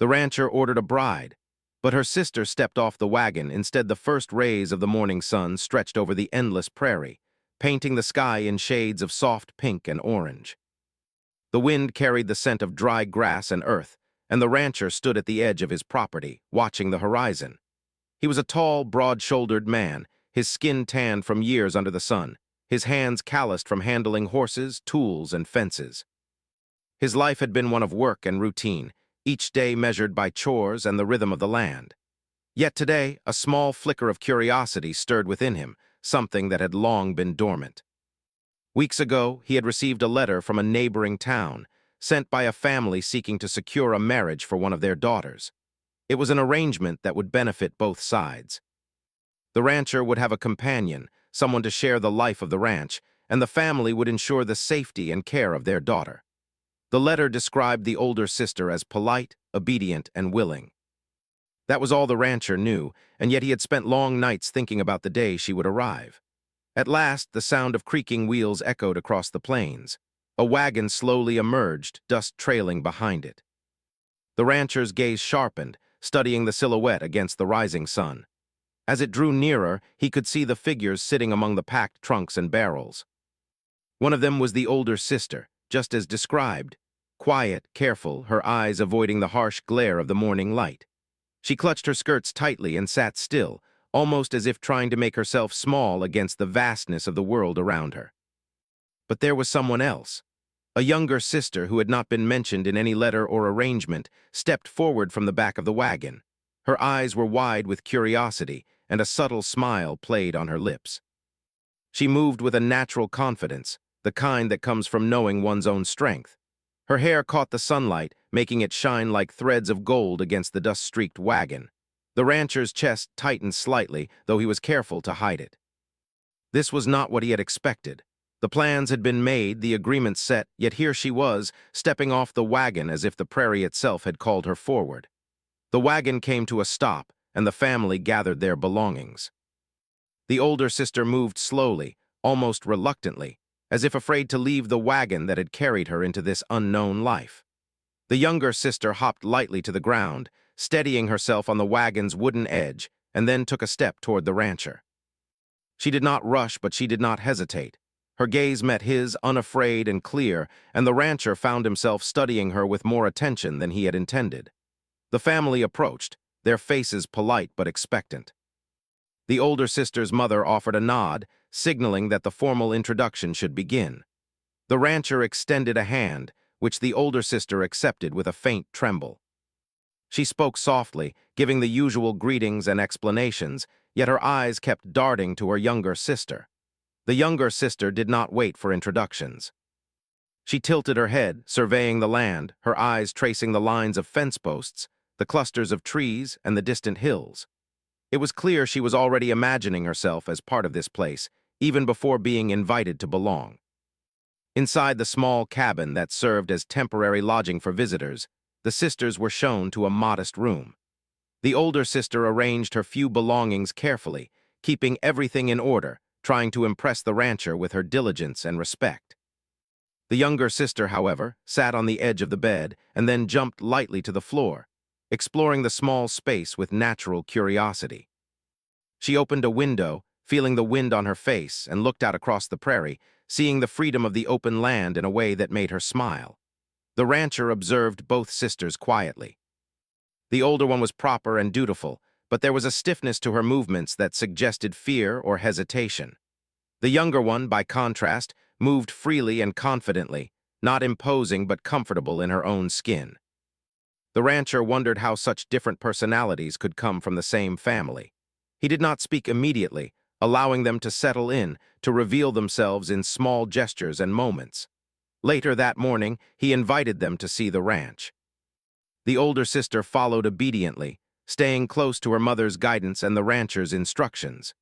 The rancher ordered a bride, but her sister stepped off the wagon. Instead, the first rays of the morning sun stretched over the endless prairie, painting the sky in shades of soft pink and orange. The wind carried the scent of dry grass and earth, and the rancher stood at the edge of his property, watching the horizon. He was a tall, broad-shouldered man, his skin tanned from years under the sun, his hands calloused from handling horses, tools, and fences. His life had been one of work and routine, each day measured by chores and the rhythm of the land. Yet today, a small flicker of curiosity stirred within him, something that had long been dormant. Weeks ago, he had received a letter from a neighboring town, sent by a family seeking to secure a marriage for one of their daughters. It was an arrangement that would benefit both sides. The rancher would have a companion, someone to share the life of the ranch, and the family would ensure the safety and care of their daughter. The letter described the older sister as polite, obedient, and willing. That was all the rancher knew, and yet he had spent long nights thinking about the day she would arrive. At last, the sound of creaking wheels echoed across the plains. A wagon slowly emerged, dust trailing behind it. The rancher's gaze sharpened, studying the silhouette against the rising sun. As it drew nearer, he could see the figures sitting among the packed trunks and barrels. One of them was the older sister, just as described. Quiet, careful, her eyes avoiding the harsh glare of the morning light. She clutched her skirts tightly and sat still, almost as if trying to make herself small against the vastness of the world around her. But there was someone else. A younger sister who had not been mentioned in any letter or arrangement stepped forward from the back of the wagon. Her eyes were wide with curiosity, and a subtle smile played on her lips. She moved with a natural confidence, the kind that comes from knowing one's own strength. Her hair caught the sunlight, making it shine like threads of gold against the dust-streaked wagon. The rancher's chest tightened slightly, though he was careful to hide it. This was not what he had expected. The plans had been made, the agreement set, yet here she was, stepping off the wagon as if the prairie itself had called her forward. The wagon came to a stop, and the family gathered their belongings. The older sister moved slowly, almost reluctantly, as if afraid to leave the wagon that had carried her into this unknown life. The younger sister hopped lightly to the ground, steadying herself on the wagon's wooden edge, and then took a step toward the rancher. She did not rush, but she did not hesitate. Her gaze met his, unafraid and clear, and the rancher found himself studying her with more attention than he had intended. The family approached, their faces polite but expectant. The older sister's mother offered a nod, signaling that the formal introduction should begin. The rancher extended a hand, which the older sister accepted with a faint tremble. She spoke softly, giving the usual greetings and explanations, yet her eyes kept darting to her younger sister. The younger sister did not wait for introductions. She tilted her head, surveying the land, her eyes tracing the lines of fence posts, the clusters of trees, and the distant hills. It was clear she was already imagining herself as part of this place, even before being invited to belong. Inside the small cabin that served as temporary lodging for visitors, the sisters were shown to a modest room. The older sister arranged her few belongings carefully, keeping everything in order, trying to impress the rancher with her diligence and respect. The younger sister, however, sat on the edge of the bed and then jumped lightly to the floor, exploring the small space with natural curiosity. She opened a window, feeling the wind on her face, and looked out across the prairie, seeing the freedom of the open land in a way that made her smile. The rancher observed both sisters quietly. The older one was proper and dutiful, but there was a stiffness to her movements that suggested fear or hesitation. The younger one, by contrast, moved freely and confidently, not imposing but comfortable in her own skin. The rancher wondered how such different personalities could come from the same family. He did not speak immediately, allowing them to settle in, to reveal themselves in small gestures and moments. Later that morning, he invited them to see the ranch. The older sister followed obediently, staying close to her mother's guidance and the rancher's instructions.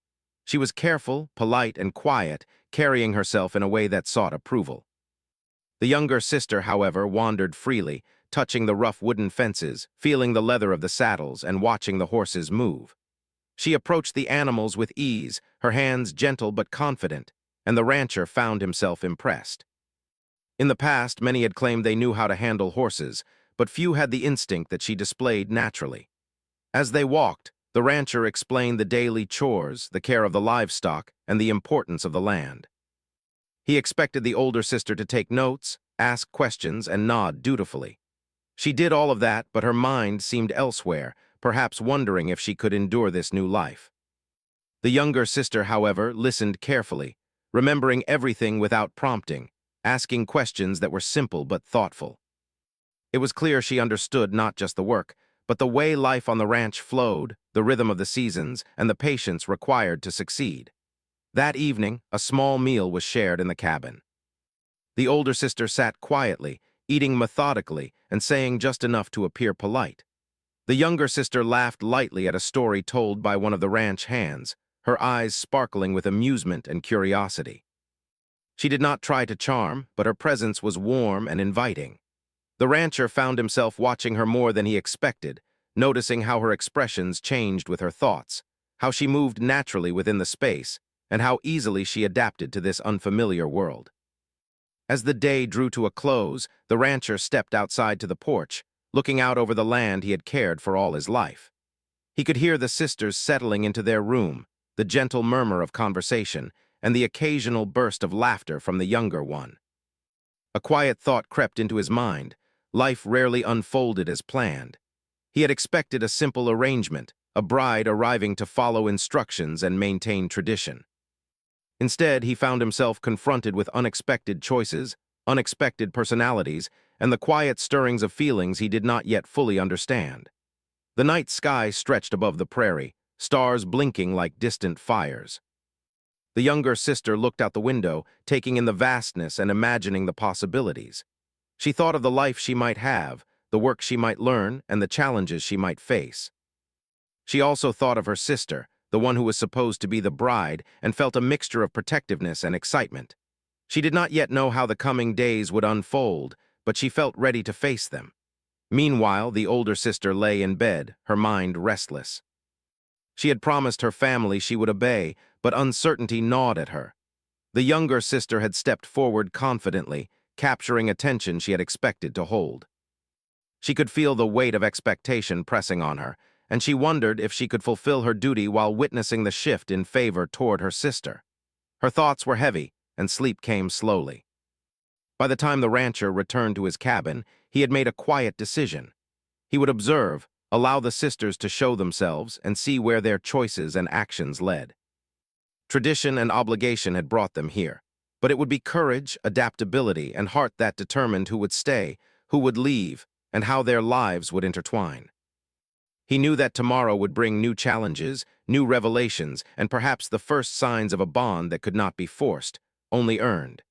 She was careful, polite, and quiet, carrying herself in a way that sought approval. The younger sister, however, wandered freely, touching the rough wooden fences, feeling the leather of the saddles, and watching the horses move. She approached the animals with ease, her hands gentle but confident, and the rancher found himself impressed. In the past, many had claimed they knew how to handle horses, but few had the instinct that she displayed naturally. As they walked, the rancher explained the daily chores, the care of the livestock, and the importance of the land. He expected the older sister to take notes, ask questions, and nod dutifully. She did all of that, but her mind seemed elsewhere, perhaps wondering if she could endure this new life. The younger sister, however, listened carefully, remembering everything without prompting, asking questions that were simple but thoughtful. It was clear she understood not just the work, but the way life on the ranch flowed, the rhythm of the seasons, and the patience required to succeed. That evening, a small meal was shared in the cabin. The older sister sat quietly, eating methodically and saying just enough to appear polite. The younger sister laughed lightly at a story told by one of the ranch hands, her eyes sparkling with amusement and curiosity. She did not try to charm, but her presence was warm and inviting. The rancher found himself watching her more than he expected, noticing how her expressions changed with her thoughts, how she moved naturally within the space, and how easily she adapted to this unfamiliar world. As the day drew to a close, the rancher stepped outside to the porch, looking out over the land he had cared for all his life. He could hear the sisters settling into their room, the gentle murmur of conversation, and the occasional burst of laughter from the younger one. A quiet thought crept into his mind. Life rarely unfolded as planned. He had expected a simple arrangement, a bride arriving to follow instructions and maintain tradition. Instead, he found himself confronted with unexpected choices, unexpected personalities, and the quiet stirrings of feelings he did not yet fully understand. The night sky stretched above the prairie, stars blinking like distant fires. The younger sister looked out the window, taking in the vastness and imagining the possibilities. She thought of the life she might have, the work she might learn, and the challenges she might face. She also thought of her sister, the one who was supposed to be the bride, and felt a mixture of protectiveness and excitement. She did not yet know how the coming days would unfold, but she felt ready to face them. Meanwhile, the older sister lay in bed, her mind restless. She had promised her family she would obey, but uncertainty gnawed at her. The younger sister had stepped forward confidently, capturing attention she had expected to hold. She could feel the weight of expectation pressing on her, and she wondered if she could fulfill her duty while witnessing the shift in favor toward her sister. Her thoughts were heavy, and sleep came slowly. By the time the rancher returned to his cabin, he had made a quiet decision. He would observe, allow the sisters to show themselves, and see where their choices and actions led. Tradition and obligation had brought them here, but it would be courage, adaptability, and heart that determined who would stay, who would leave, and how their lives would intertwine. He knew that tomorrow would bring new challenges, new revelations, and perhaps the first signs of a bond that could not be forced, only earned.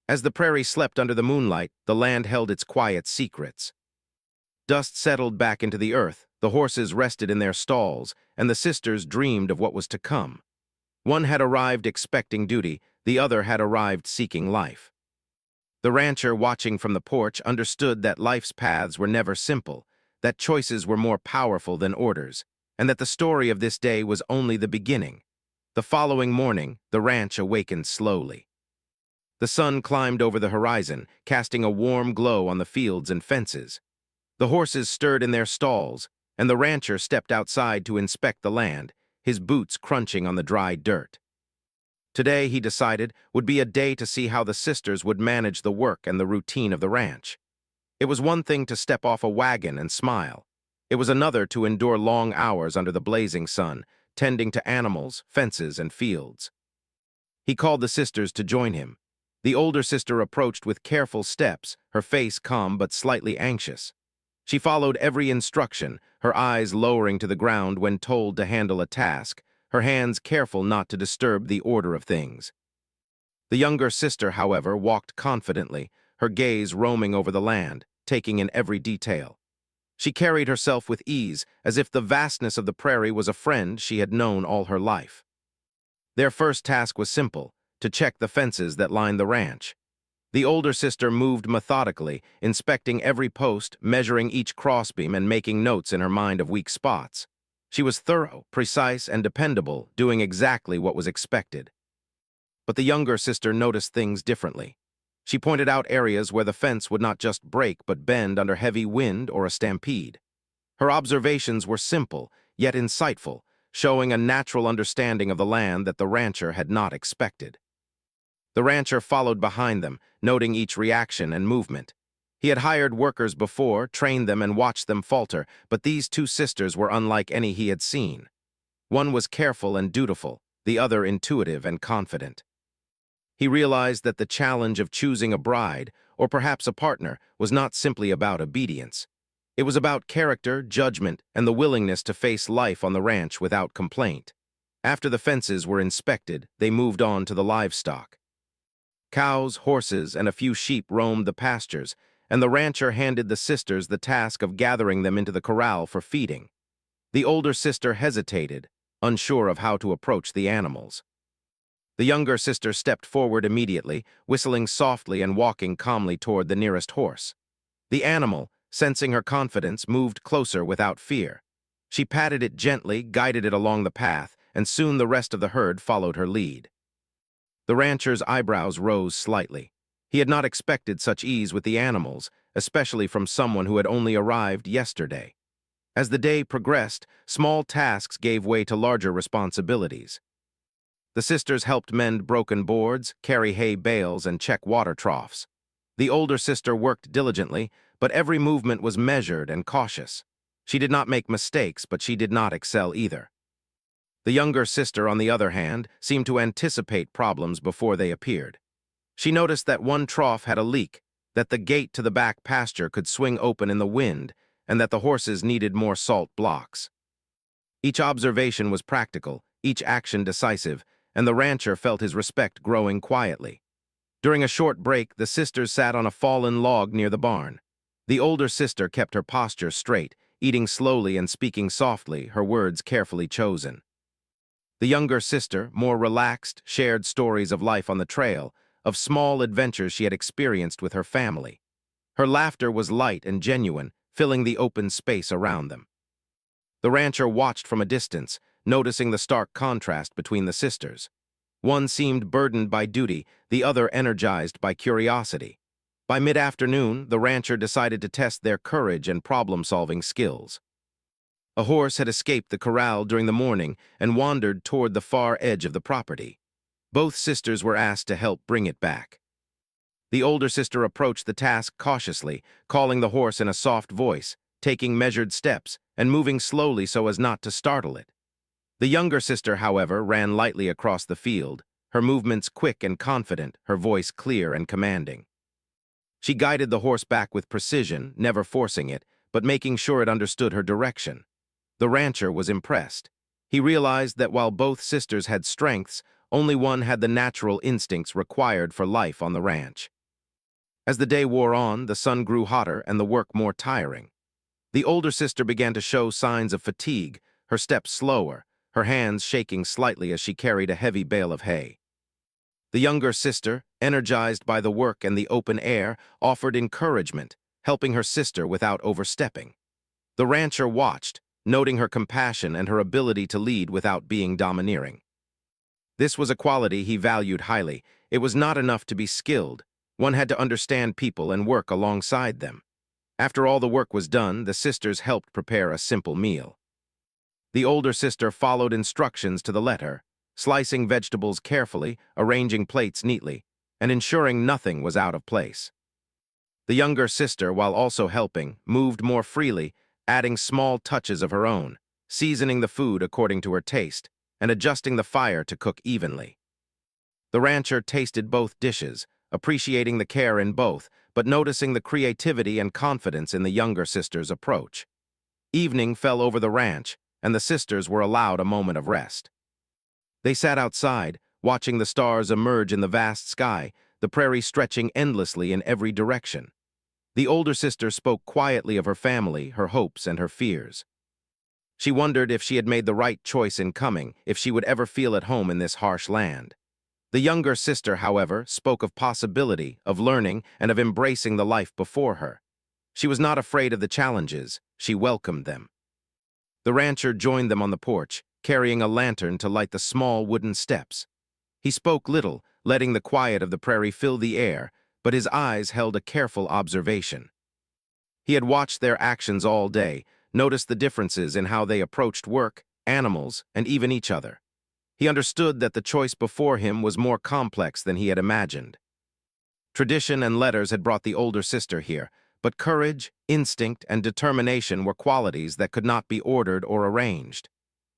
As the prairie slept under the moonlight, the land held its quiet secrets. Dust settled back into the earth, the horses rested in their stalls, and the sisters dreamed of what was to come. One had arrived expecting duty, the other had arrived seeking life. The rancher, watching from the porch, understood that life's paths were never simple, that choices were more powerful than orders, and that the story of this day was only the beginning. The following morning, the ranch awakened slowly. The sun climbed over the horizon, casting a warm glow on the fields and fences. The horses stirred in their stalls, and the rancher stepped outside to inspect the land, his boots crunching on the dry dirt. Today, he decided, would be a day to see how the sisters would manage the work and the routine of the ranch. It was one thing to step off a wagon and smile. It was another to endure long hours under the blazing sun, tending to animals, fences, and fields. He called the sisters to join him. The older sister approached with careful steps, her face calm but slightly anxious. She followed every instruction, her eyes lowering to the ground when told to handle a task, her hands careful not to disturb the order of things. The younger sister, however, walked confidently, her gaze roaming over the land, taking in every detail. She carried herself with ease, as if the vastness of the prairie was a friend she had known all her life. Their first task was simple, to check the fences that lined the ranch. The older sister moved methodically, inspecting every post, measuring each crossbeam, and making notes in her mind of weak spots. She was thorough, precise, and dependable, doing exactly what was expected. But the younger sister noticed things differently. She pointed out areas where the fence would not just break but bend under heavy wind or a stampede. Her observations were simple, yet insightful, showing a natural understanding of the land that the rancher had not expected. The rancher followed behind them, noting each reaction and movement. He had hired workers before, trained them, and watched them falter, but these two sisters were unlike any he had seen. One was careful and dutiful, the other intuitive and confident. He realized that the challenge of choosing a bride, or perhaps a partner, was not simply about obedience. It was about character, judgment, and the willingness to face life on the ranch without complaint. After the fences were inspected, they moved on to the livestock. Cows, horses, and a few sheep roamed the pastures, and the rancher handed the sisters the task of gathering them into the corral for feeding. The older sister hesitated, unsure of how to approach the animals. The younger sister stepped forward immediately, whistling softly and walking calmly toward the nearest horse. The animal, sensing her confidence, moved closer without fear. She patted it gently, guided it along the path, and soon the rest of the herd followed her lead. The rancher's eyebrows rose slightly. He had not expected such ease with the animals, especially from someone who had only arrived yesterday. As the day progressed, small tasks gave way to larger responsibilities. The sisters helped mend broken boards, carry hay bales, and check water troughs. The older sister worked diligently, but every movement was measured and cautious. She did not make mistakes, but she did not excel either. The younger sister, on the other hand, seemed to anticipate problems before they appeared. She noticed that one trough had a leak, that the gate to the back pasture could swing open in the wind, and that the horses needed more salt blocks. Each observation was practical, each action decisive, and the rancher felt his respect growing quietly. During a short break, the sisters sat on a fallen log near the barn. The older sister kept her posture straight, eating slowly and speaking softly, her words carefully chosen. The younger sister, more relaxed, shared stories of life on the trail, of small adventures she had experienced with her family. Her laughter was light and genuine, filling the open space around them. The rancher watched from a distance, noticing the stark contrast between the sisters. One seemed burdened by duty, the other energized by curiosity. By mid-afternoon, the rancher decided to test their courage and problem-solving skills. A horse had escaped the corral during the morning and wandered toward the far edge of the property. Both sisters were asked to help bring it back. The older sister approached the task cautiously, calling the horse in a soft voice, taking measured steps, and moving slowly so as not to startle it. The younger sister, however, ran lightly across the field, her movements quick and confident, her voice clear and commanding. She guided the horse back with precision, never forcing it, but making sure it understood her direction. The rancher was impressed. He realized that while both sisters had strengths, only one had the natural instincts required for life on the ranch. As the day wore on, the sun grew hotter and the work more tiring. The older sister began to show signs of fatigue, her steps slower, her hands shaking slightly as she carried a heavy bale of hay. The younger sister, energized by the work and the open air, offered encouragement, helping her sister without overstepping. The rancher watched, noting her compassion and her ability to lead without being domineering. This was a quality he valued highly. It was not enough to be skilled. One had to understand people and work alongside them. After all the work was done, the sisters helped prepare a simple meal. The older sister followed instructions to the letter, slicing vegetables carefully, arranging plates neatly, and ensuring nothing was out of place. The younger sister, while also helping, moved more freely, adding small touches of her own, seasoning the food according to her taste, and adjusting the fire to cook evenly. The rancher tasted both dishes, appreciating the care in both, but noticing the creativity and confidence in the younger sister's approach. Evening fell over the ranch, and the sisters were allowed a moment of rest. They sat outside, watching the stars emerge in the vast sky, the prairie stretching endlessly in every direction. The older sister spoke quietly of her family, her hopes, and her fears. She wondered if she had made the right choice in coming, if she would ever feel at home in this harsh land. The younger sister, however, spoke of possibility, of learning, and of embracing the life before her. She was not afraid of the challenges, she welcomed them. The rancher joined them on the porch, carrying a lantern to light the small wooden steps. He spoke little, letting the quiet of the prairie fill the air, but his eyes held a careful observation. He had watched their actions all day, noticed the differences in how they approached work, animals, and even each other. He understood that the choice before him was more complex than he had imagined. Tradition and letters had brought the older sister here, but courage, instinct, and determination were qualities that could not be ordered or arranged.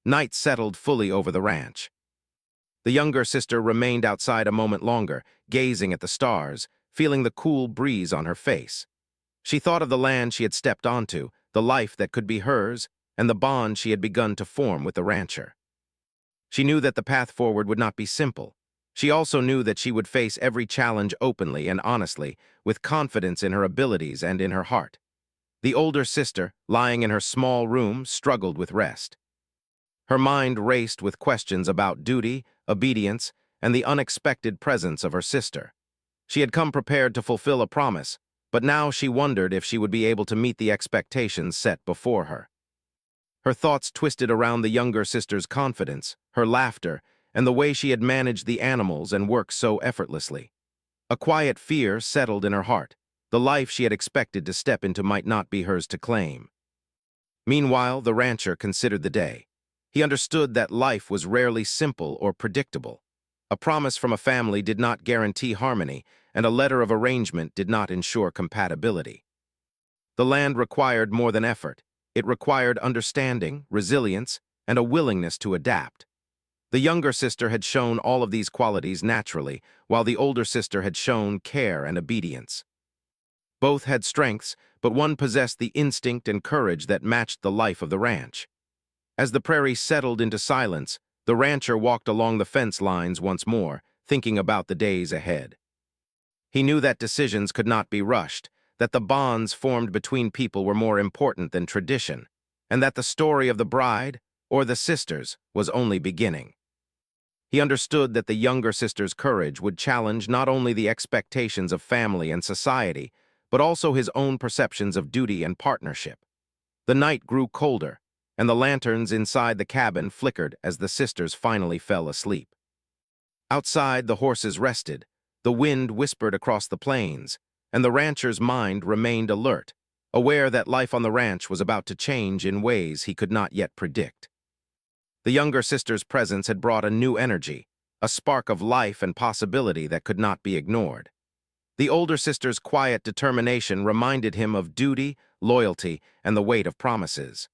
Night settled fully over the ranch. The younger sister remained outside a moment longer, gazing at the stars, feeling the cool breeze on her face. She thought of the land she had stepped onto, the life that could be hers, and the bond she had begun to form with the rancher. She knew that the path forward would not be simple. She also knew that she would face every challenge openly and honestly, with confidence in her abilities and in her heart. The older sister, lying in her small room, struggled with rest. Her mind raced with questions about duty, obedience, and the unexpected presence of her sister. She had come prepared to fulfill a promise, but now she wondered if she would be able to meet the expectations set before her. Her thoughts twisted around the younger sister's confidence, her laughter, and the way she had managed the animals and worked so effortlessly. A quiet fear settled in her heart. The life she had expected to step into might not be hers to claim. Meanwhile, the rancher considered the day. He understood that life was rarely simple or predictable. A promise from a family did not guarantee harmony, and a letter of arrangement did not ensure compatibility. The land required more than effort. It required understanding, resilience, and a willingness to adapt. The younger sister had shown all of these qualities naturally, while the older sister had shown care and obedience. Both had strengths, but one possessed the instinct and courage that matched the life of the ranch. As the prairie settled into silence, the rancher walked along the fence lines once more, thinking about the days ahead. He knew that decisions could not be rushed, that the bonds formed between people were more important than tradition, and that the story of the bride, or the sisters, was only beginning. He understood that the younger sister's courage would challenge not only the expectations of family and society, but also his own perceptions of duty and partnership. The night grew colder, and the lanterns inside the cabin flickered as the sisters finally fell asleep. Outside, the horses rested, the wind whispered across the plains, and the rancher's mind remained alert, aware that life on the ranch was about to change in ways he could not yet predict. The younger sister's presence had brought a new energy, a spark of life and possibility that could not be ignored. The older sister's quiet determination reminded him of duty, loyalty, and the weight of promises.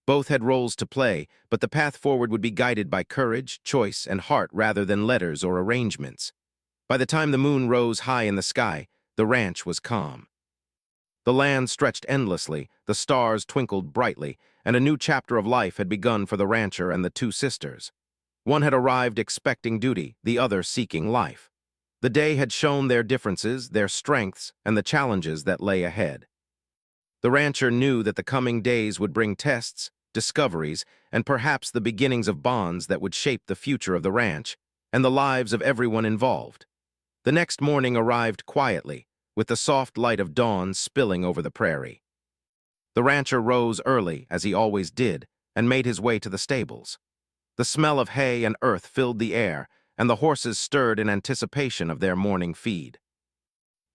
Both had roles to play, but the path forward would be guided by courage, choice, and heart rather than letters or arrangements. By the time the moon rose high in the sky, the ranch was calm. The land stretched endlessly, the stars twinkled brightly, and a new chapter of life had begun for the rancher and the two sisters. One had arrived expecting duty, the other seeking life. The day had shown their differences, their strengths, and the challenges that lay ahead. The rancher knew that the coming days would bring tests, discoveries, and perhaps the beginnings of bonds that would shape the future of the ranch and the lives of everyone involved. The next morning arrived quietly, with the soft light of dawn spilling over the prairie. The rancher rose early, as he always did, and made his way to the stables. The smell of hay and earth filled the air, and the horses stirred in anticipation of their morning feed.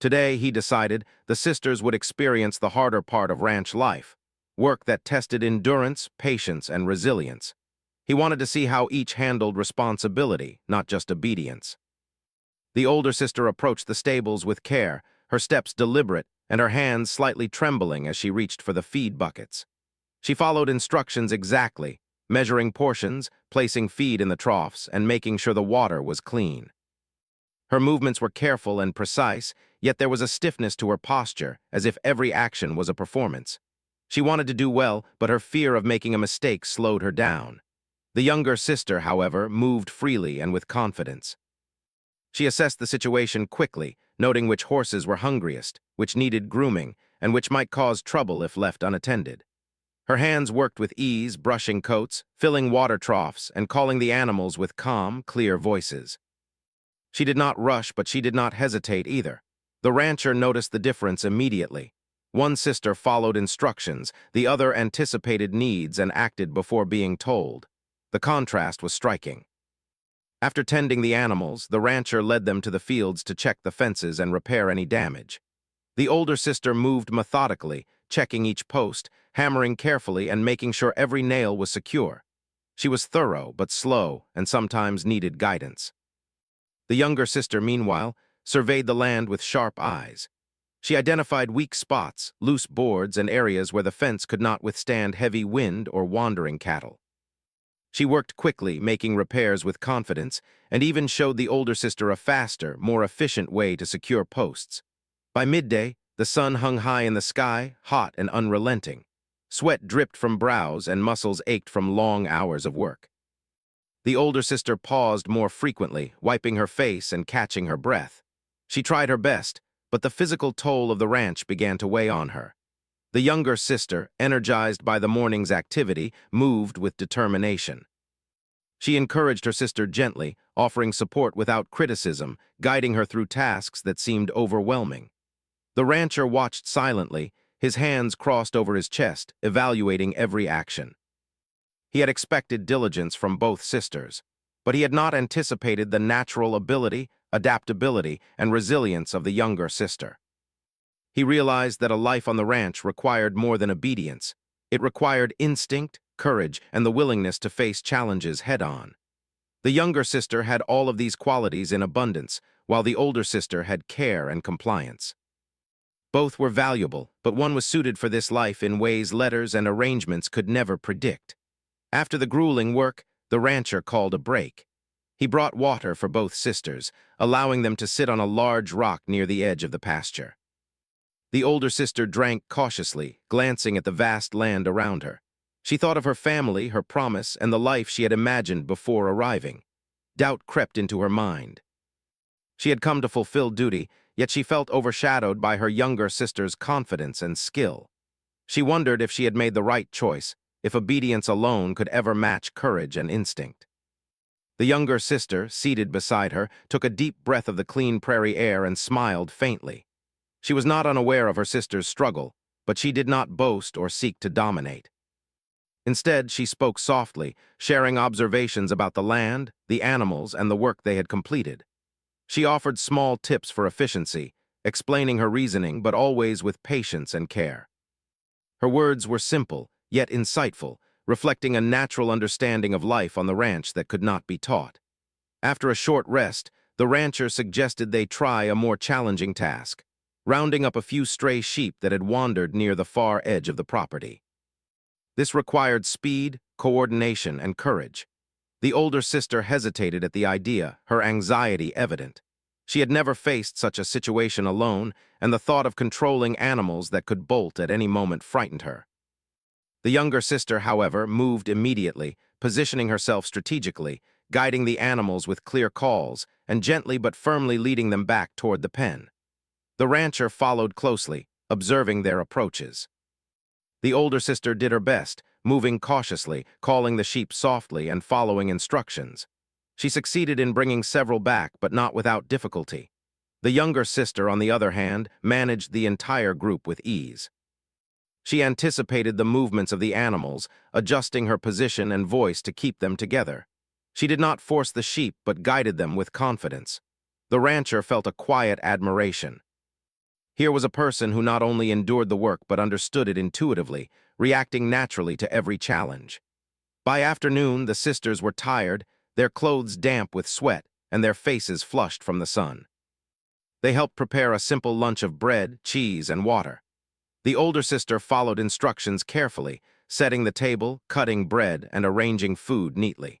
Today, he decided, the sisters would experience the harder part of ranch life, work that tested endurance, patience, and resilience. He wanted to see how each handled responsibility, not just obedience. The older sister approached the stables with care, her steps deliberate and her hands slightly trembling as she reached for the feed buckets. She followed instructions exactly, measuring portions, placing feed in the troughs, and making sure the water was clean. Her movements were careful and precise, yet there was a stiffness to her posture, as if every action was a performance. She wanted to do well, but her fear of making a mistake slowed her down. The younger sister, however, moved freely and with confidence. She assessed the situation quickly, noting which horses were hungriest, which needed grooming, and which might cause trouble if left unattended. Her hands worked with ease, brushing coats, filling water troughs, and calling the animals with calm, clear voices. She did not rush, but she did not hesitate either. The rancher noticed the difference immediately. One sister followed instructions, the other anticipated needs and acted before being told. The contrast was striking. After tending the animals, the rancher led them to the fields to check the fences and repair any damage. The older sister moved methodically, checking each post, hammering carefully, and making sure every nail was secure. She was thorough but slow and sometimes needed guidance. The younger sister, meanwhile, surveyed the land with sharp eyes. She identified weak spots, loose boards, and areas where the fence could not withstand heavy wind or wandering cattle. She worked quickly, making repairs with confidence, and even showed the older sister a faster, more efficient way to secure posts. By midday, the sun hung high in the sky, hot and unrelenting. Sweat dripped from brows and muscles ached from long hours of work. The older sister paused more frequently, wiping her face and catching her breath. She tried her best, but the physical toll of the ranch began to weigh on her. The younger sister, energized by the morning's activity, moved with determination. She encouraged her sister gently, offering support without criticism, guiding her through tasks that seemed overwhelming. The rancher watched silently, his hands crossed over his chest, evaluating every action. He had expected diligence from both sisters, but he had not anticipated the natural ability, adaptability, and resilience of the younger sister. He realized that a life on the ranch required more than obedience. It required instinct, courage, and the willingness to face challenges head-on. The younger sister had all of these qualities in abundance, while the older sister had care and compliance. Both were valuable, but one was suited for this life in ways letters and arrangements could never predict. After the grueling work, the rancher called a break. He brought water for both sisters, allowing them to sit on a large rock near the edge of the pasture. The older sister drank cautiously, glancing at the vast land around her. She thought of her family, her promise, and the life she had imagined before arriving. Doubt crept into her mind. She had come to fulfill duty, yet she felt overshadowed by her younger sister's confidence and skill. She wondered if she had made the right choice, if obedience alone could ever match courage and instinct. The younger sister, seated beside her, took a deep breath of the clean prairie air and smiled faintly. She was not unaware of her sister's struggle, but she did not boast or seek to dominate. Instead, she spoke softly, sharing observations about the land, the animals, and the work they had completed. She offered small tips for efficiency, explaining her reasoning but always with patience and care. Her words were simple, yet insightful, reflecting a natural understanding of life on the ranch that could not be taught. After a short rest, the rancher suggested they try a more challenging task, rounding up a few stray sheep that had wandered near the far edge of the property. This required speed, coordination, and courage. The older sister hesitated at the idea, her anxiety evident. She had never faced such a situation alone, and the thought of controlling animals that could bolt at any moment frightened her. The younger sister, however, moved immediately, positioning herself strategically, guiding the animals with clear calls, and gently but firmly leading them back toward the pen. The rancher followed closely, observing their approaches. The older sister did her best, moving cautiously, calling the sheep softly, and following instructions. She succeeded in bringing several back, but not without difficulty. The younger sister, on the other hand, managed the entire group with ease. She anticipated the movements of the animals, adjusting her position and voice to keep them together. She did not force the sheep, but guided them with confidence. The rancher felt a quiet admiration. Here was a person who not only endured the work but understood it intuitively, reacting naturally to every challenge. By afternoon, the sisters were tired, their clothes damp with sweat, and their faces flushed from the sun. They helped prepare a simple lunch of bread, cheese, and water. The older sister followed instructions carefully, setting the table, cutting bread, and arranging food neatly.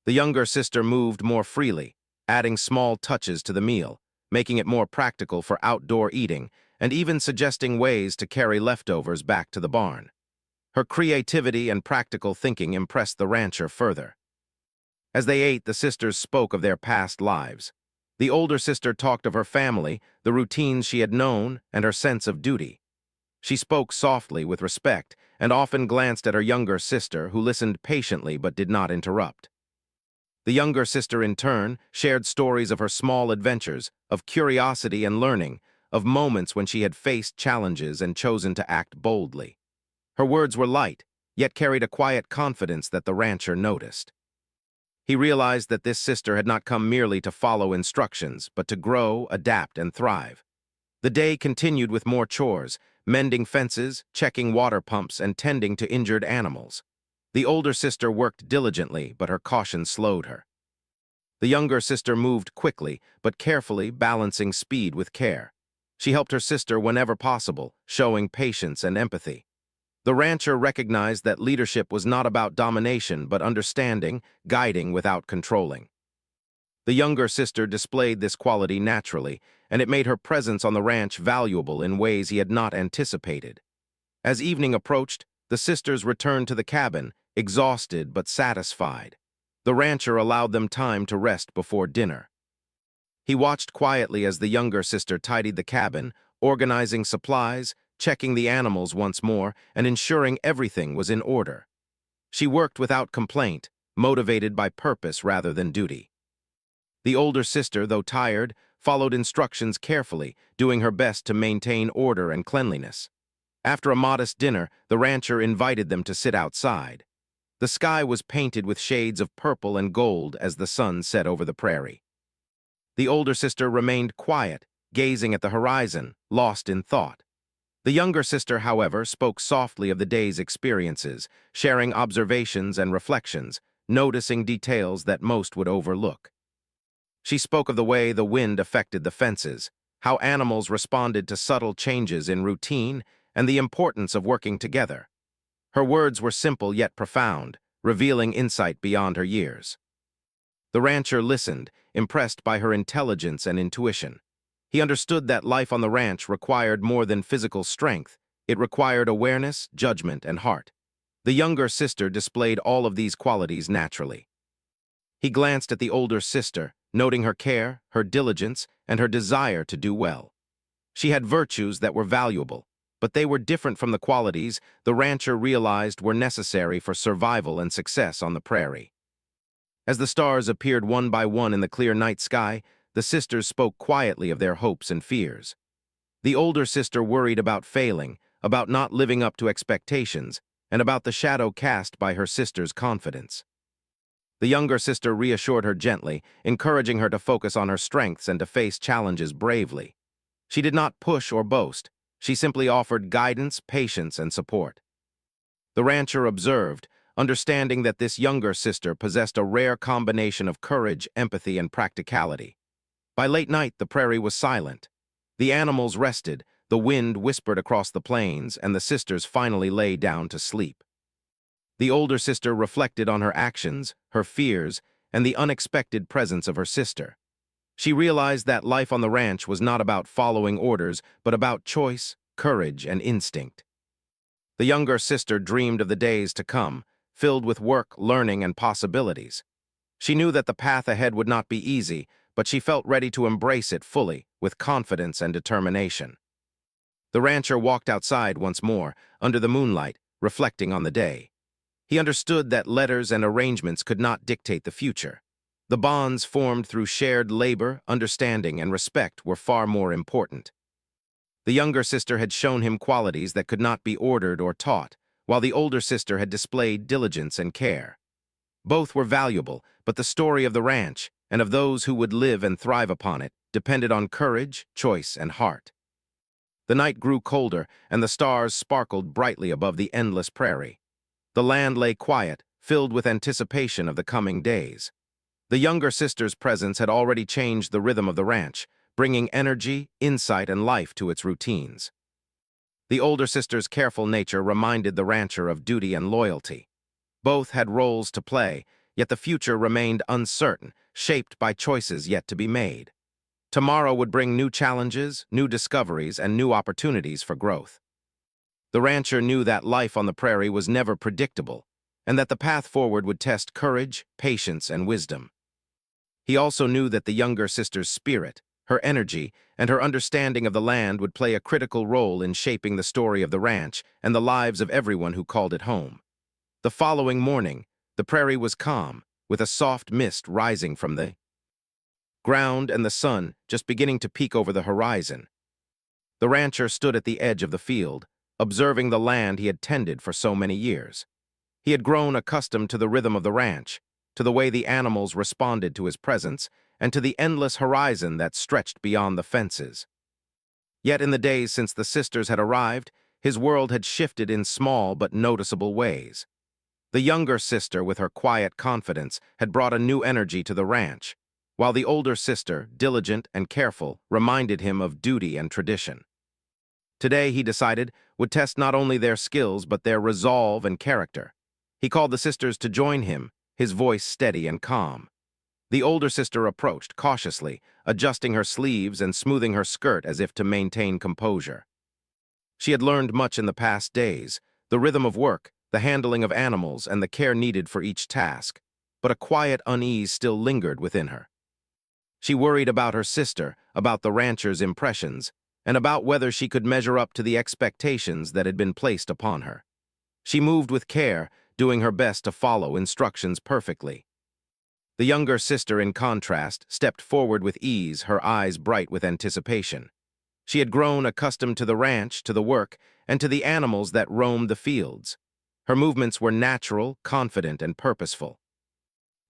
The younger sister moved more freely, adding small touches to the meal, making it more practical for outdoor eating, and even suggesting ways to carry leftovers back to the barn. Her creativity and practical thinking impressed the rancher further. As they ate, the sisters spoke of their past lives. The older sister talked of her family, the routines she had known, and her sense of duty. She spoke softly with respect, and often glanced at her younger sister, who listened patiently but did not interrupt. The younger sister, in turn, shared stories of her small adventures, of curiosity and learning, of moments when she had faced challenges and chosen to act boldly. Her words were light, yet carried a quiet confidence that the rancher noticed. He realized that this sister had not come merely to follow instructions, but to grow, adapt, and thrive. The day continued with more chores, mending fences, checking water pumps, and tending to injured animals. The older sister worked diligently, but her caution slowed her. The younger sister moved quickly, but carefully, balancing speed with care. She helped her sister whenever possible, showing patience and empathy. The rancher recognized that leadership was not about domination, but understanding, guiding without controlling. The younger sister displayed this quality naturally, and it made her presence on the ranch valuable in ways he had not anticipated. As evening approached, the sisters returned to the cabin, exhausted but satisfied. The rancher allowed them time to rest before dinner. He watched quietly as the younger sister tidied the cabin, organizing supplies, checking the animals once more, and ensuring everything was in order. She worked without complaint, motivated by purpose rather than duty. The older sister, though tired, followed instructions carefully, doing her best to maintain order and cleanliness. After a modest dinner, the rancher invited them to sit outside. The sky was painted with shades of purple and gold as the sun set over the prairie. The older sister remained quiet, gazing at the horizon, lost in thought. The younger sister, however, spoke softly of the day's experiences, sharing observations and reflections, noticing details that most would overlook. She spoke of the way the wind affected the fences, how animals responded to subtle changes in routine, and the importance of working together. Her words were simple yet profound, revealing insight beyond her years. The rancher listened, impressed by her intelligence and intuition. He understood that life on the ranch required more than physical strength. It required awareness, judgment, and heart. The younger sister displayed all of these qualities naturally. He glanced at the older sister, noting her care, her diligence, and her desire to do well. She had virtues that were valuable, but they were different from the qualities the rancher realized were necessary for survival and success on the prairie. As the stars appeared one by one in the clear night sky, the sisters spoke quietly of their hopes and fears. The older sister worried about failing, about not living up to expectations, and about the shadow cast by her sister's confidence. The younger sister reassured her gently, encouraging her to focus on her strengths and to face challenges bravely. She did not push or boast. She simply offered guidance, patience, and support. The rancher observed, understanding that this younger sister possessed a rare combination of courage, empathy, and practicality. By late night, the prairie was silent. The animals rested, the wind whispered across the plains, and the sisters finally lay down to sleep. The older sister reflected on her actions, her fears, and the unexpected presence of her sister. She realized that life on the ranch was not about following orders, but about choice, courage, and instinct. The younger sister dreamed of the days to come, filled with work, learning, and possibilities. She knew that the path ahead would not be easy, but she felt ready to embrace it fully, with confidence and determination. The rancher walked outside once more, under the moonlight, reflecting on the day. He understood that letters and arrangements could not dictate the future. The bonds formed through shared labor, understanding, and respect were far more important. The younger sister had shown him qualities that could not be ordered or taught, while the older sister had displayed diligence and care. Both were valuable, but the story of the ranch, and of those who would live and thrive upon it, depended on courage, choice, and heart. The night grew colder, and the stars sparkled brightly above the endless prairie. The land lay quiet, filled with anticipation of the coming days. The younger sister's presence had already changed the rhythm of the ranch, bringing energy, insight, and life to its routines. The older sister's careful nature reminded the rancher of duty and loyalty. Both had roles to play, yet the future remained uncertain, shaped by choices yet to be made. Tomorrow would bring new challenges, new discoveries, and new opportunities for growth. The rancher knew that life on the prairie was never predictable, and that the path forward would test courage, patience, and wisdom. He also knew that the younger sister's spirit, her energy, and her understanding of the land would play a critical role in shaping the story of the ranch and the lives of everyone who called it home. The following morning, the prairie was calm, with a soft mist rising from the ground and the sun just beginning to peek over the horizon. The rancher stood at the edge of the field, observing the land he had tended for so many years. He had grown accustomed to the rhythm of the ranch, to the way the animals responded to his presence, and to the endless horizon that stretched beyond the fences. Yet in the days since the sisters had arrived, his world had shifted in small but noticeable ways. The younger sister, with her quiet confidence, had brought a new energy to the ranch, while the older sister, diligent and careful, reminded him of duty and tradition. Today, he decided, would test not only their skills but their resolve and character. He called the sisters to join him, his voice steady and calm. The older sister approached cautiously, adjusting her sleeves and smoothing her skirt as if to maintain composure. She had learned much in the past days, the rhythm of work, the handling of animals, and the care needed for each task, but a quiet unease still lingered within her. She worried about her sister, about the rancher's impressions, and about whether she could measure up to the expectations that had been placed upon her. She moved with care, doing her best to follow instructions perfectly. The younger sister, in contrast, stepped forward with ease, her eyes bright with anticipation. She had grown accustomed to the ranch, to the work, and to the animals that roamed the fields. Her movements were natural, confident, and purposeful.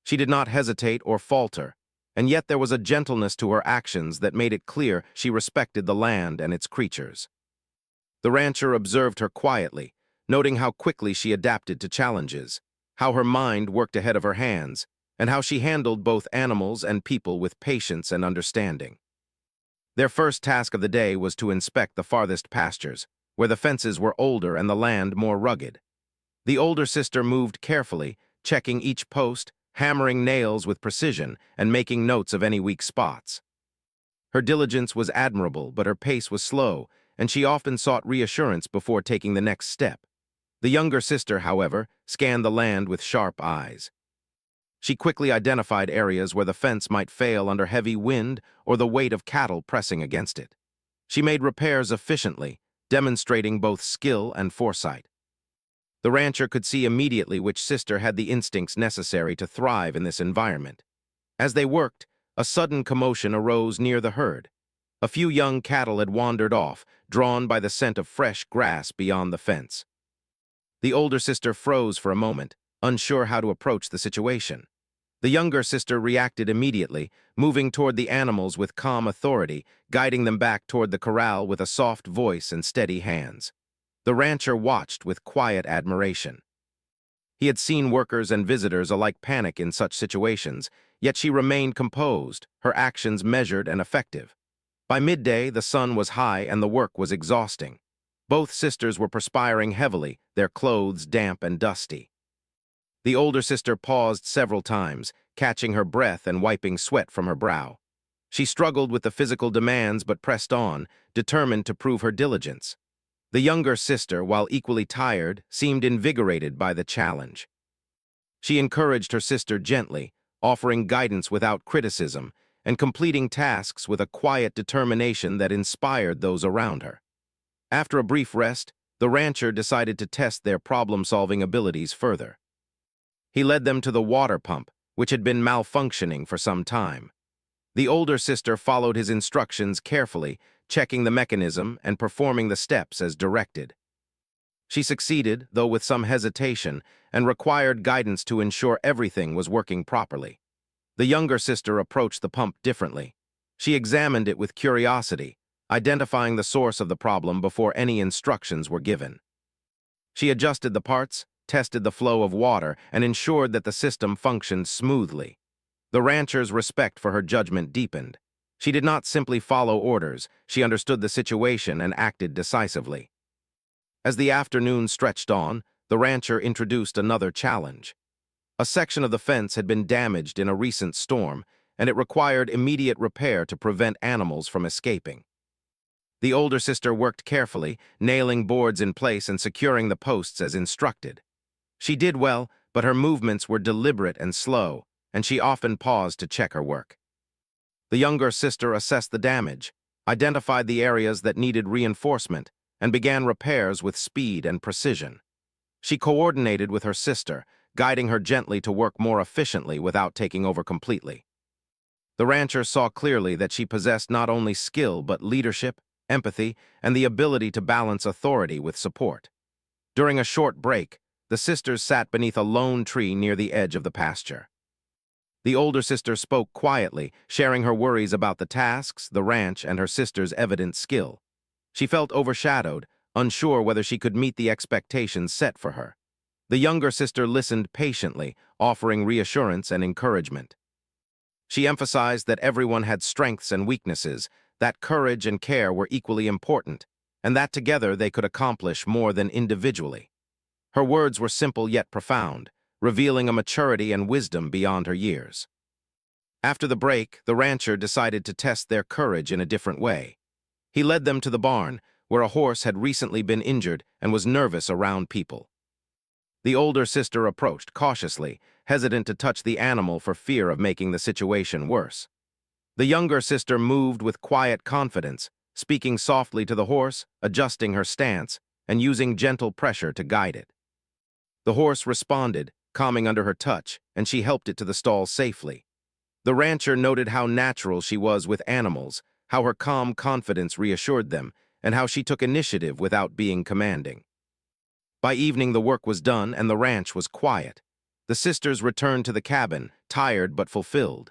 She did not hesitate or falter, and yet there was a gentleness to her actions that made it clear she respected the land and its creatures. The rancher observed her quietly, noting how quickly she adapted to challenges, how her mind worked ahead of her hands, and how she handled both animals and people with patience and understanding. Their first task of the day was to inspect the farthest pastures, where the fences were older and the land more rugged. The older sister moved carefully, checking each post, hammering nails with precision, and making notes of any weak spots. Her diligence was admirable, but her pace was slow, and she often sought reassurance before taking the next step. The younger sister, however, scanned the land with sharp eyes. She quickly identified areas where the fence might fail under heavy wind or the weight of cattle pressing against it. She made repairs efficiently, demonstrating both skill and foresight. The rancher could see immediately which sister had the instincts necessary to thrive in this environment. As they worked, a sudden commotion arose near the herd. A few young cattle had wandered off, drawn by the scent of fresh grass beyond the fence. The older sister froze for a moment, unsure how to approach the situation. The younger sister reacted immediately, moving toward the animals with calm authority, guiding them back toward the corral with a soft voice and steady hands. The rancher watched with quiet admiration. He had seen workers and visitors alike panic in such situations, yet she remained composed, her actions measured and effective. By midday, the sun was high and the work was exhausting. Both sisters were perspiring heavily, their clothes damp and dusty. The older sister paused several times, catching her breath and wiping sweat from her brow. She struggled with the physical demands but pressed on, determined to prove her diligence. The younger sister, while equally tired, seemed invigorated by the challenge. She encouraged her sister gently, offering guidance without criticism, and completing tasks with a quiet determination that inspired those around her. After a brief rest, the rancher decided to test their problem-solving abilities further. He led them to the water pump, which had been malfunctioning for some time. The older sister followed his instructions carefully, checking the mechanism and performing the steps as directed. She succeeded, though with some hesitation, and required guidance to ensure everything was working properly. The younger sister approached the pump differently. She examined it with curiosity, identifying the source of the problem before any instructions were given. She adjusted the parts, tested the flow of water, and ensured that the system functioned smoothly. The rancher's respect for her judgment deepened. She did not simply follow orders, she understood the situation and acted decisively. As the afternoon stretched on, the rancher introduced another challenge. A section of the fence had been damaged in a recent storm, and it required immediate repair to prevent animals from escaping. The older sister worked carefully, nailing boards in place and securing the posts as instructed. She did well, but her movements were deliberate and slow, and she often paused to check her work. The younger sister assessed the damage, identified the areas that needed reinforcement, and began repairs with speed and precision. She coordinated with her sister, guiding her gently to work more efficiently without taking over completely. The rancher saw clearly that she possessed not only skill but leadership, empathy, and the ability to balance authority with support. During a short break, the sisters sat beneath a lone tree near the edge of the pasture. The older sister spoke quietly, sharing her worries about the tasks, the ranch, and her sister's evident skill. She felt overshadowed, unsure whether she could meet the expectations set for her. The younger sister listened patiently, offering reassurance and encouragement. She emphasized that everyone had strengths and weaknesses, that courage and care were equally important, and that together they could accomplish more than individually. Her words were simple yet profound, revealing a maturity and wisdom beyond her years. After the break, the rancher decided to test their courage in a different way. He led them to the barn, where a horse had recently been injured and was nervous around people. The older sister approached cautiously, hesitant to touch the animal for fear of making the situation worse. The younger sister moved with quiet confidence, speaking softly to the horse, adjusting her stance, and using gentle pressure to guide it. The horse responded, calming under her touch, and she helped it to the stall safely. The rancher noted how natural she was with animals, how her calm confidence reassured them, and how she took initiative without being commanding. By evening, the work was done and the ranch was quiet. The sisters returned to the cabin, tired but fulfilled.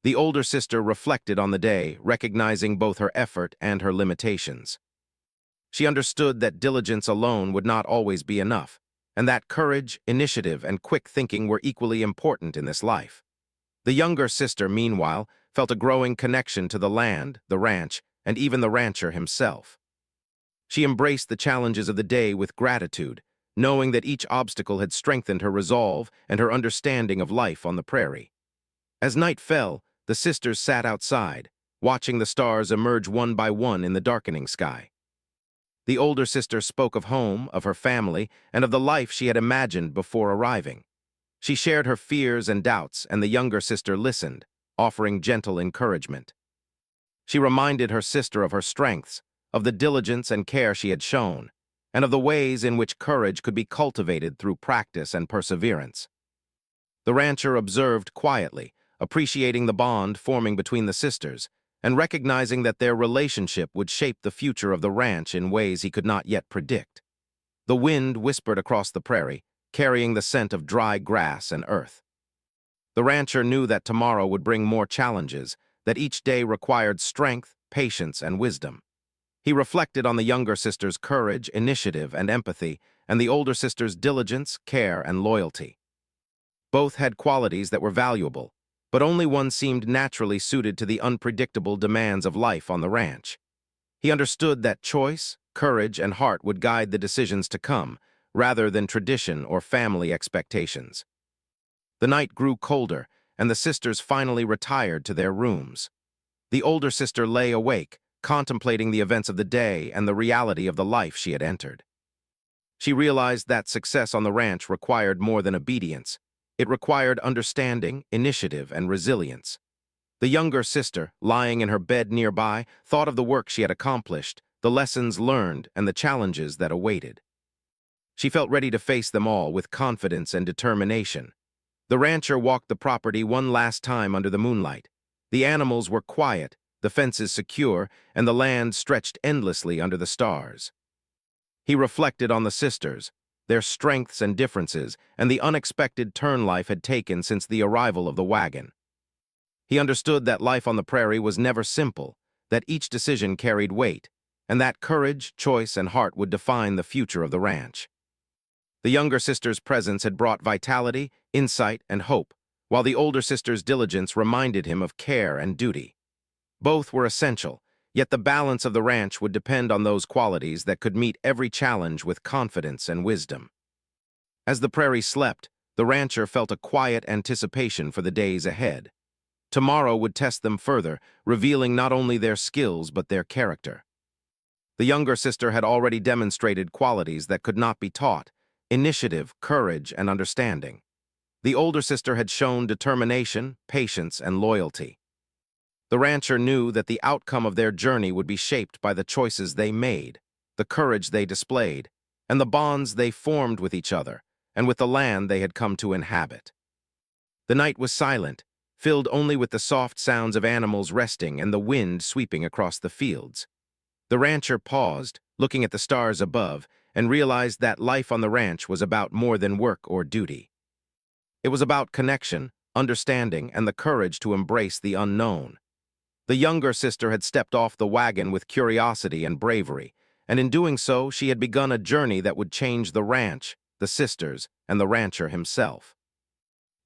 The older sister reflected on the day, recognizing both her effort and her limitations. She understood that diligence alone would not always be enough, and that courage, initiative, and quick thinking were equally important in this life. The younger sister, meanwhile, felt a growing connection to the land, the ranch, and even the rancher himself. She embraced the challenges of the day with gratitude, knowing that each obstacle had strengthened her resolve and her understanding of life on the prairie. As night fell, the sisters sat outside, watching the stars emerge one by one in the darkening sky. The older sister spoke of home, of her family, and of the life she had imagined before arriving. She shared her fears and doubts, and the younger sister listened, offering gentle encouragement. She reminded her sister of her strengths, of the diligence and care she had shown, and of the ways in which courage could be cultivated through practice and perseverance. The rancher observed quietly, appreciating the bond forming between the sisters, and recognizing that their relationship would shape the future of the ranch in ways he could not yet predict. The wind whispered across the prairie, carrying the scent of dry grass and earth. The rancher knew that tomorrow would bring more challenges, that each day required strength, patience, and wisdom. He reflected on the younger sister's courage, initiative, and empathy, and the older sister's diligence, care, and loyalty. Both had qualities that were valuable, but only one seemed naturally suited to the unpredictable demands of life on the ranch. He understood that choice, courage, and heart would guide the decisions to come, rather than tradition or family expectations. The night grew colder, and the sisters finally retired to their rooms. The older sister lay awake, contemplating the events of the day and the reality of the life she had entered. She realized that success on the ranch required more than obedience. It required understanding, initiative, and resilience. The younger sister, lying in her bed nearby, thought of the work she had accomplished, the lessons learned, and the challenges that awaited. She felt ready to face them all with confidence and determination. The rancher walked the property one last time under the moonlight. The animals were quiet, the fences secure, and the land stretched endlessly under the stars. He reflected on the sisters, their strengths and differences, and the unexpected turn life had taken since the arrival of the wagon. He understood that life on the prairie was never simple, that each decision carried weight, and that courage, choice, and heart would define the future of the ranch. The younger sister's presence had brought vitality, insight, and hope, while the older sister's diligence reminded him of care and duty. Both were essential, yet the balance of the ranch would depend on those qualities that could meet every challenge with confidence and wisdom. As the prairie slept, the rancher felt a quiet anticipation for the days ahead. Tomorrow would test them further, revealing not only their skills but their character. The younger sister had already demonstrated qualities that could not be taught: initiative, courage, and understanding. The older sister had shown determination, patience, and loyalty. The rancher knew that the outcome of their journey would be shaped by the choices they made, the courage they displayed, and the bonds they formed with each other and with the land they had come to inhabit. The night was silent, filled only with the soft sounds of animals resting and the wind sweeping across the fields. The rancher paused, looking at the stars above, and realized that life on the ranch was about more than work or duty. It was about connection, understanding, and the courage to embrace the unknown. The younger sister had stepped off the wagon with curiosity and bravery, and in doing so, she had begun a journey that would change the ranch, the sisters, and the rancher himself.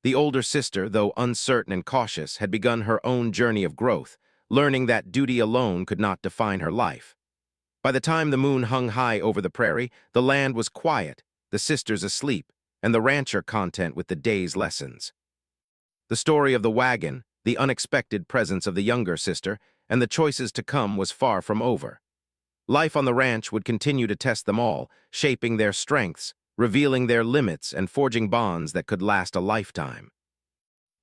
The older sister, though uncertain and cautious, had begun her own journey of growth, learning that duty alone could not define her life. By the time the moon hung high over the prairie, the land was quiet, the sisters asleep, and the rancher content with the day's lessons. The story of the wagon, the unexpected presence of the younger sister, and the choices to come was far from over. Life on the ranch would continue to test them all, shaping their strengths, revealing their limits, and forging bonds that could last a lifetime.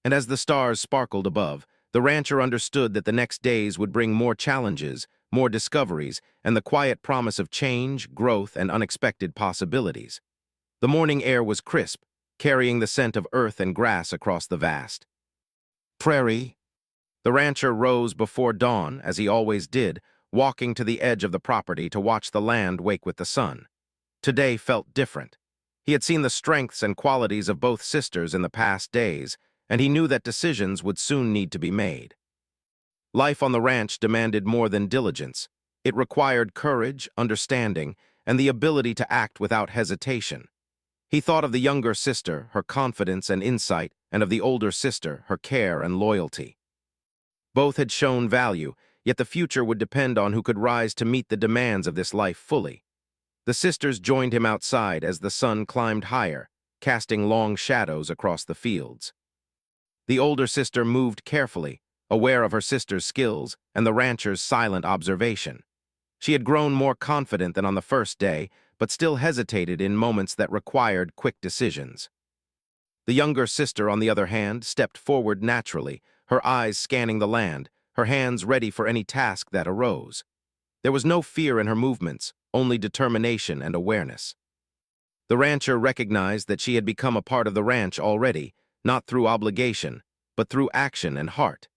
And as the stars sparkled above, the rancher understood that the next days would bring more challenges, more discoveries, and the quiet promise of change, growth, and unexpected possibilities. The morning air was crisp, carrying the scent of earth and grass across the vast prairie. The rancher rose before dawn, as he always did, walking to the edge of the property to watch the land wake with the sun. Today felt different. He had seen the strengths and qualities of both sisters in the past days, and he knew that decisions would soon need to be made. Life on the ranch demanded more than diligence. It required courage, understanding, and the ability to act without hesitation. He thought of the younger sister, her confidence and insight, and of the older sister, her care and loyalty. Both had shown value, yet the future would depend on who could rise to meet the demands of this life fully. The sisters joined him outside as the sun climbed higher, casting long shadows across the fields. The older sister moved carefully, aware of her sister's skills and the rancher's silent observation. She had grown more confident than on the first day, but still hesitated in moments that required quick decisions. The younger sister, on the other hand, stepped forward naturally, her eyes scanning the land, her hands ready for any task that arose. There was no fear in her movements, only determination and awareness. The rancher recognized that she had become a part of the ranch already, not through obligation, but through action and heart.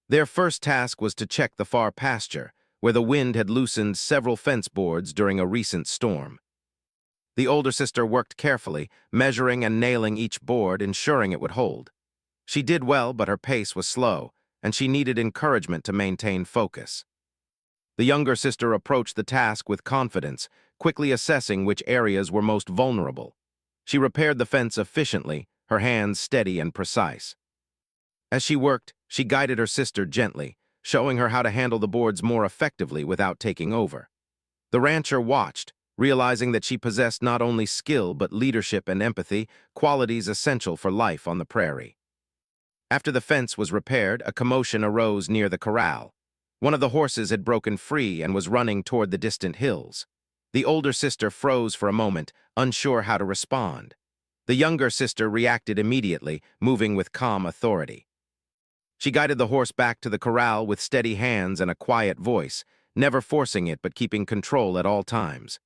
Their first task was to check the far pasture, where the wind had loosened several fence boards during a recent storm. The older sister worked carefully, measuring and nailing each board, ensuring it would hold. She did well, but her pace was slow, and she needed encouragement to maintain focus. The younger sister approached the task with confidence, quickly assessing which areas were most vulnerable. She repaired the fence efficiently, her hands steady and precise. As she worked, she guided her sister gently, showing her how to handle the boards more effectively without taking over. The rancher watched, realizing that she possessed not only skill but leadership and empathy, qualities essential for life on the prairie. After the fence was repaired, a commotion arose near the corral. One of the horses had broken free and was running toward the distant hills. The older sister froze for a moment, unsure how to respond. The younger sister reacted immediately, moving with calm authority. She guided the horse back to the corral with steady hands and a quiet voice, never forcing it but keeping control at all times.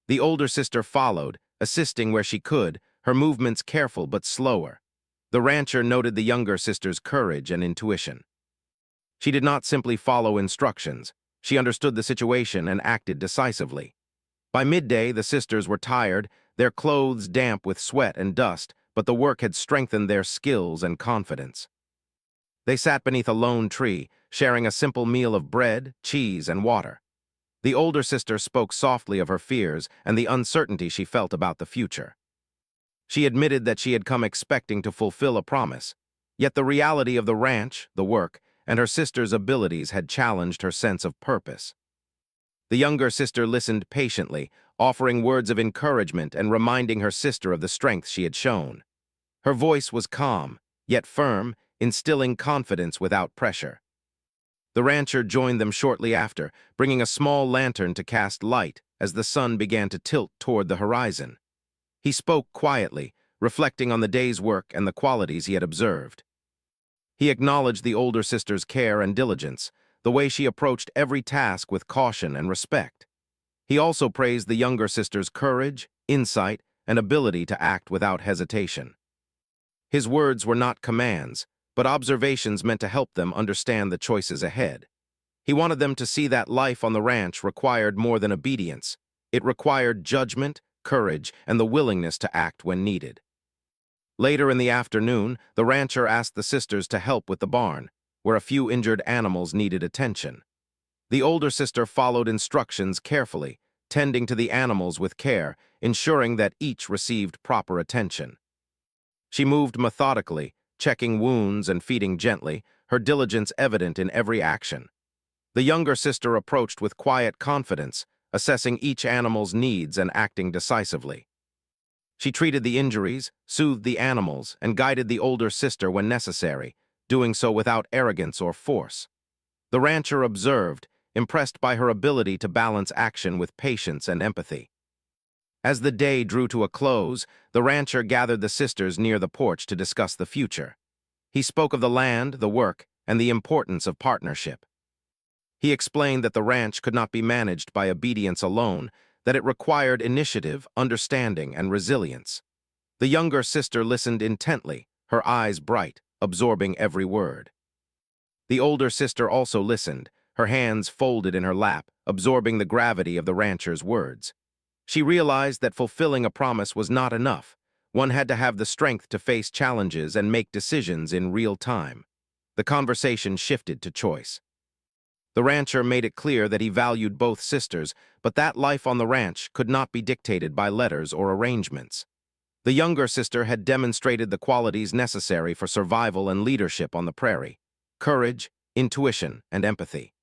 The older sister followed, assisting where she could, her movements careful but slower. The rancher noted the younger sister's courage and intuition. She did not simply follow instructions. She understood the situation and acted decisively. By midday, the sisters were tired, their clothes damp with sweat and dust, but the work had strengthened their skills and confidence. They sat beneath a lone tree, sharing a simple meal of bread, cheese, and water. The older sister spoke softly of her fears and the uncertainty she felt about the future. She admitted that she had come expecting to fulfill a promise, yet the reality of the ranch, the work, and her sister's abilities had challenged her sense of purpose. The younger sister listened patiently, offering words of encouragement and reminding her sister of the strength she had shown. Her voice was calm, yet firm, instilling confidence without pressure. The rancher joined them shortly after, bringing a small lantern to cast light as the sun began to tilt toward the horizon. He spoke quietly, reflecting on the day's work and the qualities he had observed. He acknowledged the older sister's care and diligence, the way she approached every task with caution and respect. He also praised the younger sister's courage, insight, and ability to act without hesitation. His words were not commands, but observations meant to help them understand the choices ahead. He wanted them to see that life on the ranch required more than obedience. It required judgment, courage, and the willingness to act when needed. Later in the afternoon, the rancher asked the sisters to help with the barn, where a few injured animals needed attention. The older sister followed instructions carefully, tending to the animals with care, ensuring that each received proper attention. She moved methodically, checking wounds and feeding gently, her diligence evident in every action. The younger sister approached with quiet confidence, assessing each animal's needs and acting decisively. She treated the injuries, soothed the animals, and guided the older sister when necessary, doing so without arrogance or force. The rancher observed, impressed by her ability to balance action with patience and empathy. As the day drew to a close, the rancher gathered the sisters near the porch to discuss the future. He spoke of the land, the work, and the importance of partnership. He explained that the ranch could not be managed by obedience alone, that it required initiative, understanding, and resilience. The younger sister listened intently, her eyes bright, absorbing every word. The older sister also listened, her hands folded in her lap, absorbing the gravity of the rancher's words. She realized that fulfilling a promise was not enough. One had to have the strength to face challenges and make decisions in real time. The conversation shifted to choice. The rancher made it clear that he valued both sisters, but that life on the ranch could not be dictated by letters or arrangements. The younger sister had demonstrated the qualities necessary for survival and leadership on the prairie: courage, intuition, and empathy.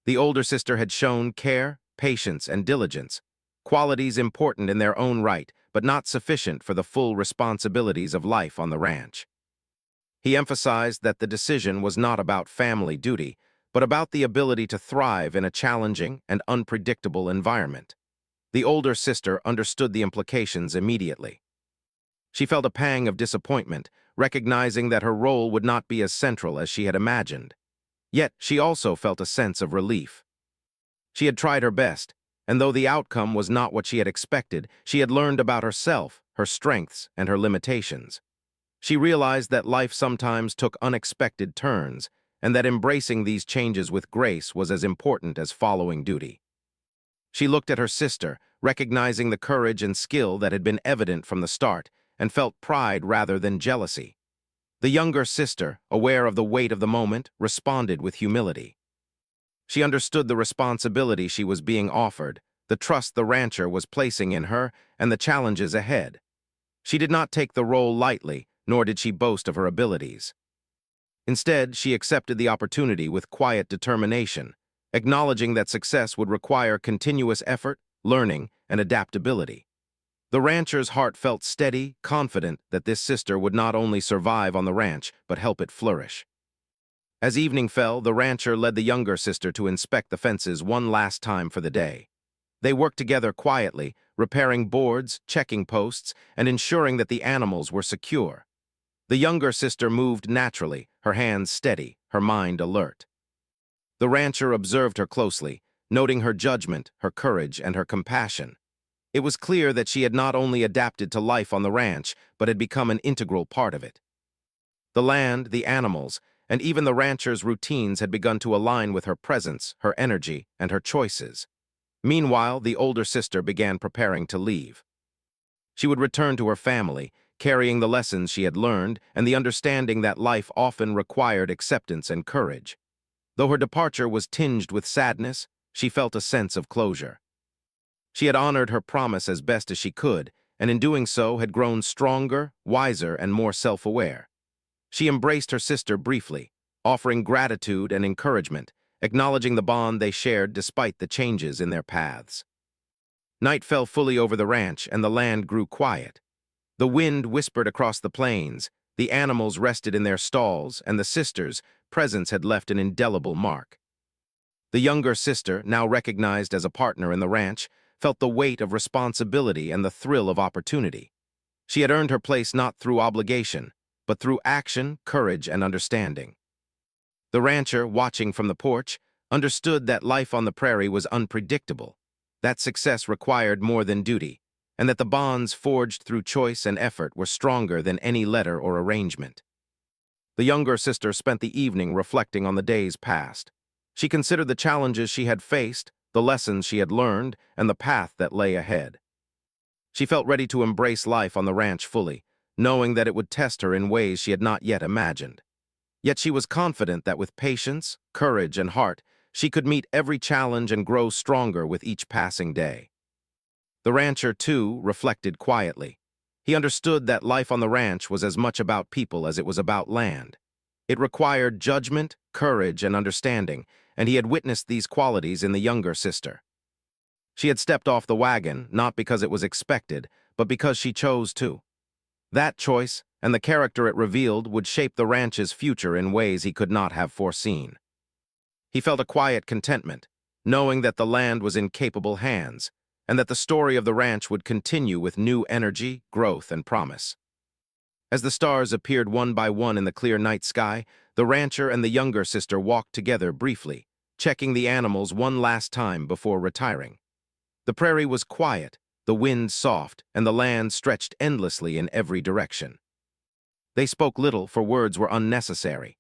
The older sister had shown care, patience, and diligence, qualities important in their own right, but not sufficient for the full responsibilities of life on the ranch. He emphasized that the decision was not about family duty, but about the ability to thrive in a challenging and unpredictable environment. The older sister understood the implications immediately. She felt a pang of disappointment, recognizing that her role would not be as central as she had imagined. Yet she also felt a sense of relief. She had tried her best, and though the outcome was not what she had expected, she had learned about herself, her strengths, and her limitations. She realized that life sometimes took unexpected turns, and that embracing these changes with grace was as important as following duty. She looked at her sister, recognizing the courage and skill that had been evident from the start, and felt pride rather than jealousy. The younger sister, aware of the weight of the moment, responded with humility. She understood the responsibility she was being offered, the trust the rancher was placing in her, and the challenges ahead. She did not take the role lightly, nor did she boast of her abilities. Instead, she accepted the opportunity with quiet determination, acknowledging that success would require continuous effort, learning, and adaptability. The rancher's heart felt steady, confident that this sister would not only survive on the ranch, but help it flourish. As evening fell, the rancher led the younger sister to inspect the fences one last time for the day. They worked together quietly, repairing boards, checking posts, and ensuring that the animals were secure. The younger sister moved naturally, her hands steady, her mind alert. The rancher observed her closely, noting her judgment, her courage, and her compassion. It was clear that she had not only adapted to life on the ranch, but had become an integral part of it. The land, the animals, and even the rancher's routines had begun to align with her presence, her energy, and her choices. Meanwhile, the older sister began preparing to leave. She would return to her family, carrying the lessons she had learned and the understanding that life often required acceptance and courage. Though her departure was tinged with sadness, she felt a sense of closure. She had honored her promise as best as she could, and in doing so had grown stronger, wiser, and more self-aware. She embraced her sister briefly, offering gratitude and encouragement, acknowledging the bond they shared despite the changes in their paths. Night fell fully over the ranch, and the land grew quiet. The wind whispered across the plains, the animals rested in their stalls, and the sisters' presence had left an indelible mark. The younger sister, now recognized as a partner in the ranch, felt the weight of responsibility and the thrill of opportunity. She had earned her place not through obligation, but through action, courage, and understanding. The rancher, watching from the porch, understood that life on the prairie was unpredictable, that success required more than duty, and that the bonds forged through choice and effort were stronger than any letter or arrangement. The younger sister spent the evening reflecting on the days past. She considered the challenges she had faced, the lessons she had learned, and the path that lay ahead. She felt ready to embrace life on the ranch fully, knowing that it would test her in ways she had not yet imagined. Yet she was confident that with patience, courage, and heart, she could meet every challenge and grow stronger with each passing day. The rancher, too, reflected quietly. He understood that life on the ranch was as much about people as it was about land. It required judgment, courage, and understanding, and he had witnessed these qualities in the younger sister. She had stepped off the wagon, not because it was expected, but because she chose to. That choice, and the character it revealed, would shape the ranch's future in ways he could not have foreseen. He felt a quiet contentment, knowing that the land was in capable hands, and that the story of the ranch would continue with new energy, growth, and promise. As the stars appeared one by one in the clear night sky, the rancher and the younger sister walked together briefly, checking the animals one last time before retiring. The prairie was quiet, the wind soft, and the land stretched endlessly in every direction. They spoke little, for words were unnecessary.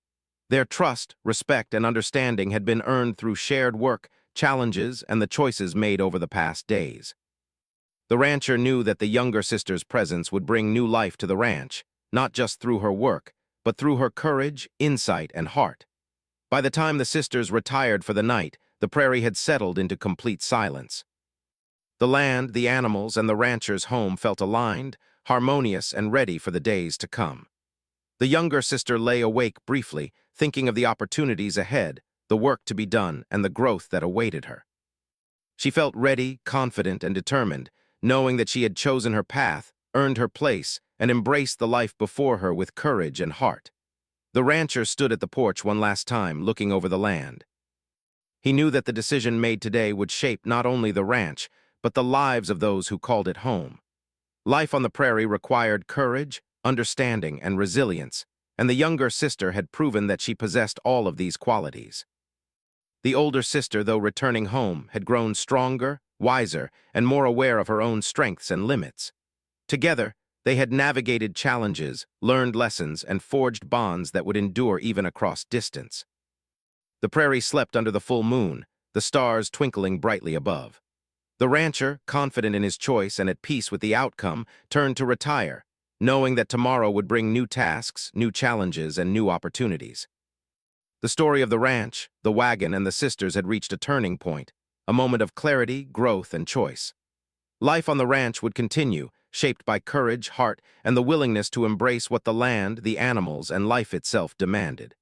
Their trust, respect, and understanding had been earned through shared work, challenges, and the choices made over the past days. The rancher knew that the younger sister's presence would bring new life to the ranch, not just through her work, but through her courage, insight, and heart. By the time the sisters retired for the night, the prairie had settled into complete silence. The land, the animals, and the rancher's home felt aligned, harmonious, and ready for the days to come. The younger sister lay awake briefly, thinking of the opportunities ahead, the work to be done, and the growth that awaited her. She felt ready, confident, and determined, knowing that she had chosen her path, earned her place, and embraced the life before her with courage and heart. The rancher stood at the porch one last time, looking over the land. He knew that the decision made today would shape not only the ranch, but the lives of those who called it home. Life on the prairie required courage, understanding, and resilience, and the younger sister had proven that she possessed all of these qualities. The older sister, though returning home, had grown stronger, wiser, and more aware of her own strengths and limits. Together, they had navigated challenges, learned lessons, and forged bonds that would endure even across distance. The prairie slept under the full moon, the stars twinkling brightly above. The rancher, confident in his choice and at peace with the outcome, turned to retire, knowing that tomorrow would bring new tasks, new challenges, and new opportunities. The story of the ranch, the wagon, and the sisters had reached a turning point, a moment of clarity, growth, and choice. Life on the ranch would continue, shaped by courage, heart, and the willingness to embrace what the land, the animals, and life itself demanded.